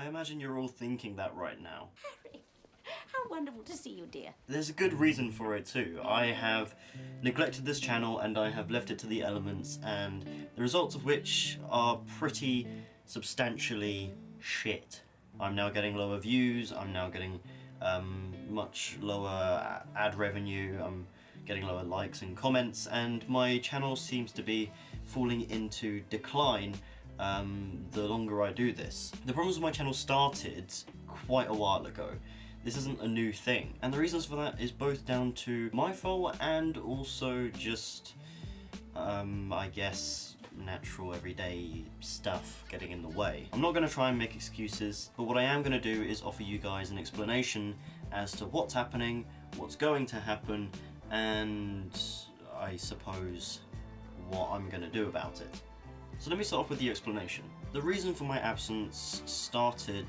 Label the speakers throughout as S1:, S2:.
S1: I imagine you're all thinking that right now.
S2: Harry, how wonderful to see you, dear.
S1: There's a good reason for it too. I have neglected this channel and I have left it to the elements, and the results of which are pretty substantially shit. I'm now getting lower views, I'm now getting much lower ad revenue, I'm getting lower likes and comments, and my channel seems to be falling into decline the longer I do this. The problems with my channel started quite a while ago. This isn't a new thing, and the reasons for that is both down to my fault and also just, I guess, natural everyday stuff getting in the way. I'm not going to try and make excuses, but what I am going to do is offer you guys an explanation as to what's happening, what's going to happen, and I suppose what I'm going to do about it. So let me start off with the explanation. The reason for my absence started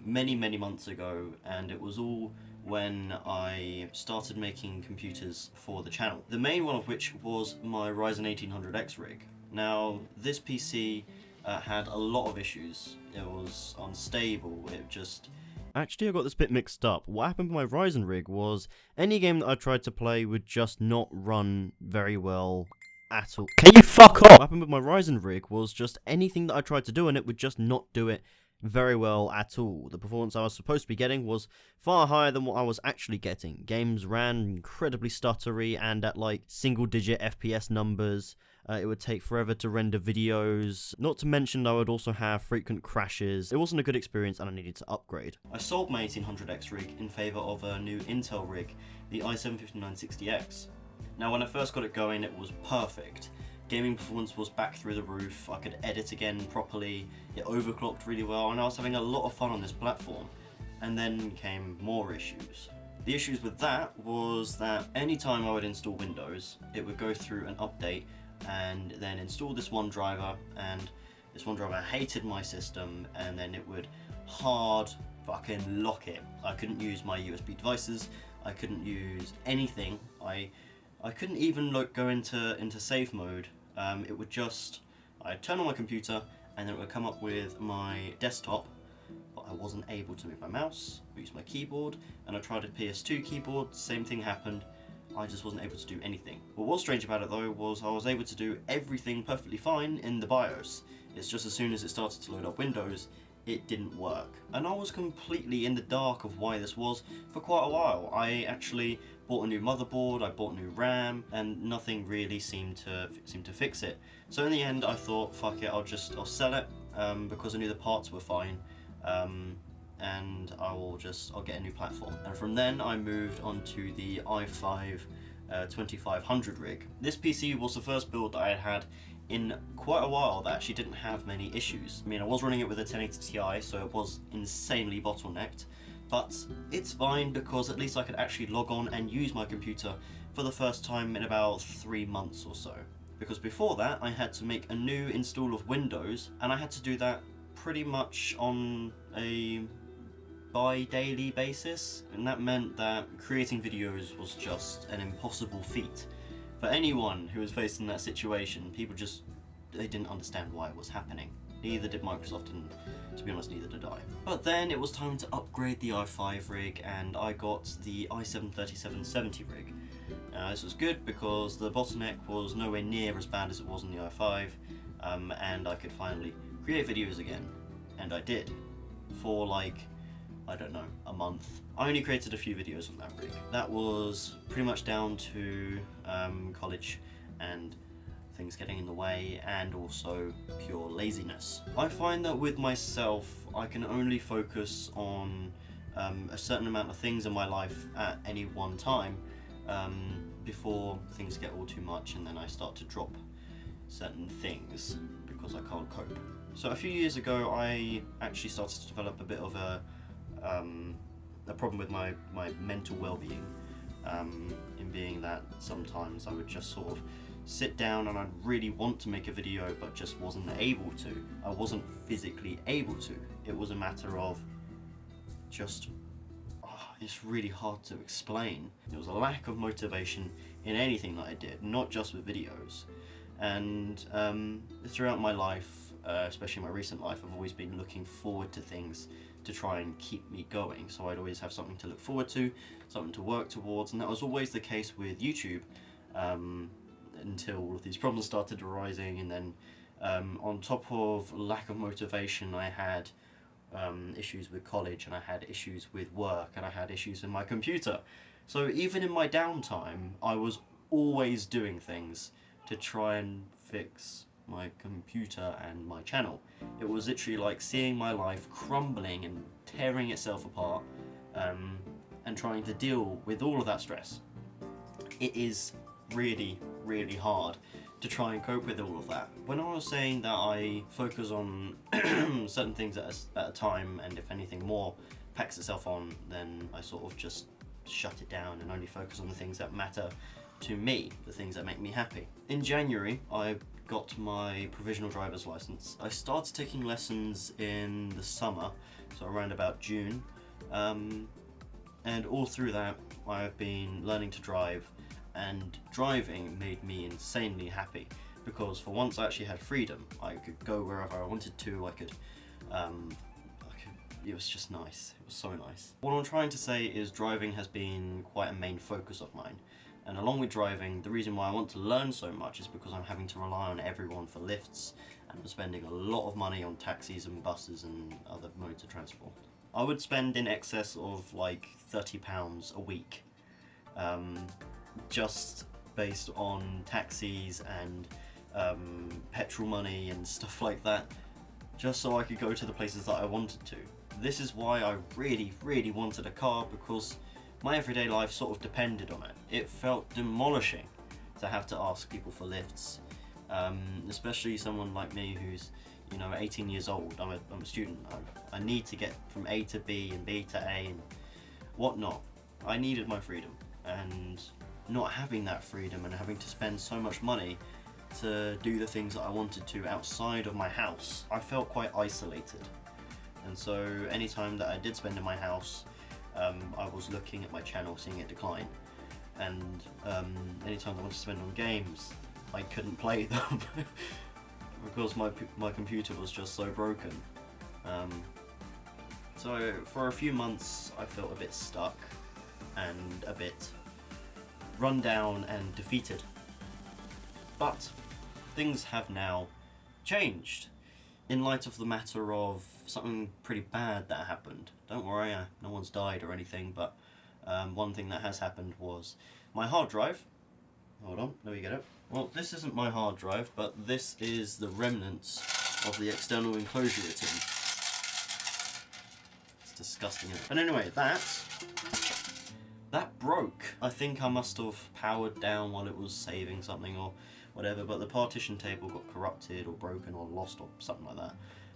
S1: many months ago, and it was all when I started making computers for the channel. The main one of which was my Ryzen 1800X rig. Now, this PC had a lot of issues. It was unstable, it just... Actually, I got this bit mixed up. What happened with my Ryzen rig was any game that I tried to play would just not run very well at all. Can you fuck off? What happened with my Ryzen rig was just anything that I tried to do on it would just not do it very well at all. The performance I was supposed to be getting was far higher than what I was actually getting. Games ran incredibly stuttery and at like single digit FPS numbers. It would take forever to render videos. Not to mention I would also have frequent crashes. It wasn't a good experience and I needed to upgrade. I sold my 1800X rig in favour of a new Intel rig, the i7-5960X. Now when I first got it going, it was perfect. Gaming performance was back through the roof, I could edit again properly, it overclocked really well, and I was having a lot of fun on this platform. And then came more issues. The issues with that was that anytime I would install Windows, it would go through an update and then install this one driver, and this one driver hated my system, and then it would hard fucking lock it. I couldn't use my USB devices, I couldn't use anything, I couldn't even go into save mode. It would just, I'd turn on my computer and then it would come up with my desktop, but I wasn't able to move my mouse or use my keyboard, and I tried a PS2 keyboard, same thing happened. I just wasn't able to do anything. What was strange about it though was I was able to do everything perfectly fine in the BIOS. It's just as soon as it started to load up Windows, it didn't work. And I was completely in the dark of why this was for quite a while. I actually bought a new motherboard, I bought new RAM, and nothing really seemed to fix it. So in the end I thought, fuck it, I'll sell it, because I knew the parts were fine, and I'll get a new platform. And from then I moved on to the i5 2500 rig. This PC was the first build that I had in quite a while that actually didn't have many issues. I mean, I was running it with a 1080 Ti, so it was insanely bottlenecked, but it's fine because at least I could actually log on and use my computer for the first time in about 3 months or so. Because before that, I had to make a new install of Windows, and I had to do that pretty much on a bi-daily basis, and that meant that creating videos was just an impossible feat. For anyone who was faced in that situation, they didn't understand why it was happening. Neither did Microsoft, and to be honest, neither did I. But then it was time to upgrade the i5 rig, and I got the i7-3770 rig. This was good because the bottleneck was nowhere near as bad as it was on the i5, and I could finally create videos again. And I did. For I don't know, a month. I only created a few videos on that rig. That was pretty much down to college and things getting in the way, and also pure laziness. I find that with myself, I can only focus on a certain amount of things in my life at any one time before things get all too much, and then I start to drop certain things because I can't cope. So a few years ago, I actually started to develop a bit of a problem with my mental well-being, in being that sometimes I would just sort of sit down and I'd really want to make a video but just wasn't able to. I wasn't physically able to. It was a matter of just, it's really hard to explain. There was a lack of motivation in anything that I did, not just with videos. And throughout my life, especially my recent life, I've always been looking forward to things to try and keep me going. So I'd always have something to look forward to, something to work towards, and that was always the case with YouTube until all of these problems started arising. And then on top of lack of motivation, I had issues with college, and I had issues with work, and I had issues with my computer. So even in my downtime, I was always doing things to try and fix my computer and my channel. It was literally like seeing my life crumbling and tearing itself apart, and trying to deal with all of that stress. It is really, really hard to try and cope with all of that. When I was saying that I focus on certain things at a time, and if anything more packs itself on, then I sort of just shut it down and only focus on the things that matter to me, the things that make me happy. In January, I got my provisional driver's license. I started taking lessons in the summer, so around about June, and all through that I've been learning to drive, and driving made me insanely happy because for once I actually had freedom. I could go wherever I wanted to, it was just nice. It was so nice. What I'm trying to say is driving has been quite a main focus of mine. And along with driving, the reason why I want to learn so much is because I'm having to rely on everyone for lifts, and I'm spending a lot of money on taxis and buses and other modes of transport. I would spend in excess of like £30 a week, just based on taxis and petrol money and stuff like that, just so I could go to the places that I wanted to. This is why I really, really wanted a car, because my everyday life sort of depended on it. It felt demolishing to have to ask people for lifts, especially someone like me who's 18 years old. I'm a student. I need to get from A to B and B to A and whatnot. I needed my freedom, and not having that freedom and having to spend so much money to do the things that I wanted to outside of my house, I felt quite isolated. And so anytime that I did spend in my house, I was looking at my channel, seeing it decline. And anytime I wanted to spend on games, I couldn't play them because my computer was just so broken. So for a few months I felt a bit stuck and a bit run down and defeated. But things have now changed in light of the matter of something pretty bad that happened. Don't worry, no one's died or anything, but one thing that has happened was my hard drive. Hold on, let me get it. Well, this isn't my hard drive, but this is the remnants of the external enclosure it's in. It's disgusting, isn't it? But anyway, that broke. I think I must have powered down while it was saving something or whatever, but the partition table got corrupted or broken or lost or something like that.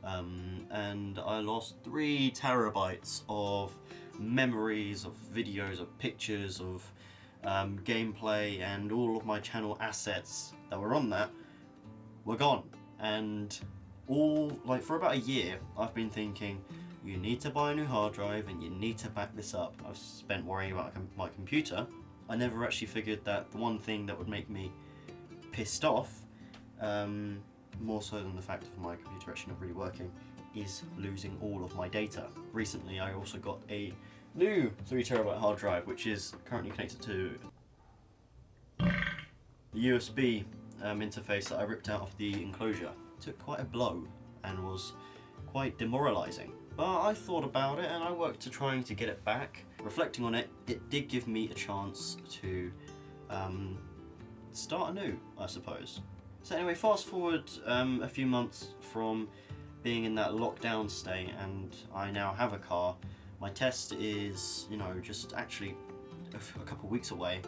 S1: And I lost 3 terabytes of memories, of videos, of pictures, of gameplay, and all of my channel assets that were on that were gone. And for about a year I've been thinking, you need to buy a new hard drive and you need to back this up. I've spent worrying about my computer. I never actually figured that the one thing that would make me pissed off, more so than the fact of my computer actually not really working, is losing all of my data. Recently I also got a new 3 terabyte hard drive, which is currently connected to the USB interface that I ripped out of the enclosure. It took quite a blow and was quite demoralizing. But I thought about it and I worked to trying to get it back. Reflecting on it, it did give me a chance to start anew, I suppose. So anyway, fast forward a few months from being in that lockdown state, and I now have a car. My test is, just actually a couple of weeks away.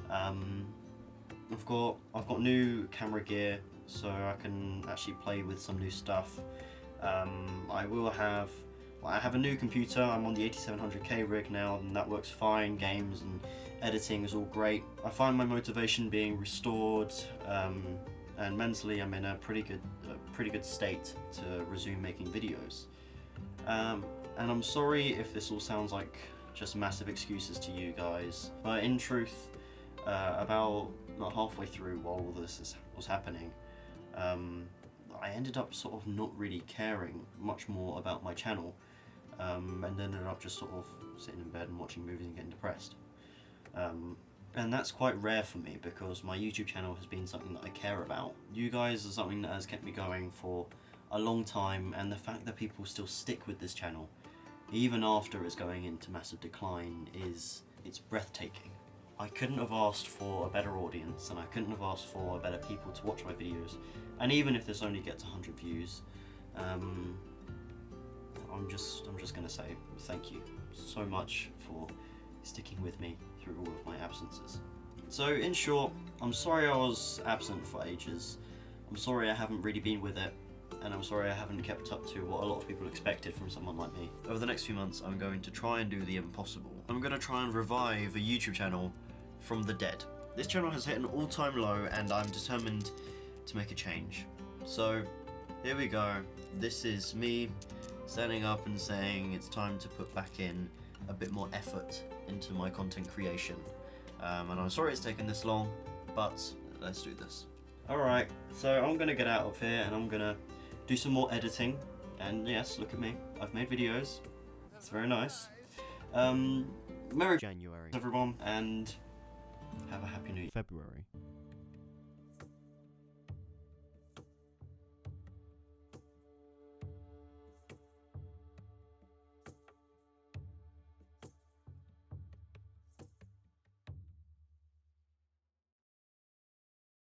S1: I've got new camera gear, so I can actually play with some new stuff. I have a new computer. I'm on the A6300K rig now, and that works fine. Games and editing is all great. I find my motivation being restored, and mentally I'm in a pretty good state to resume making videos. And I'm sorry if this all sounds like just massive excuses to you guys, but in truth, about not halfway through while all this was happening, I ended up sort of not really caring much more about my channel, and ended up just sort of sitting in bed and watching movies and getting depressed. And that's quite rare for me because my YouTube channel has been something that I care about. You guys are something that has kept me going for a long time, and the fact that people still stick with this channel even after it's going into massive decline it's breathtaking. I couldn't have asked for a better audience, and I couldn't have asked for better people to watch my videos, and even if this only gets 100 views, I'm just gonna say thank you so much for sticking with me through all of my absences. So in short, I'm sorry I was absent for ages, I'm sorry I haven't really been with it, and I'm sorry I haven't kept up to what a lot of people expected from someone like me. Over the next few months, I'm going to try and do the impossible. I'm going to try and revive a YouTube channel from the dead. This channel has hit an all-time low, and I'm determined to make a change. So here we go. This is me standing up and saying it's time to put back in a bit more effort into my content creation. And I'm sorry it's taken this long, but let's do this. Alright, so I'm going to get out of here and I'm going to do some more editing. And yes, look at me. I've made videos. It's very nice. Merry January, everyone, and have a happy new year.
S3: February.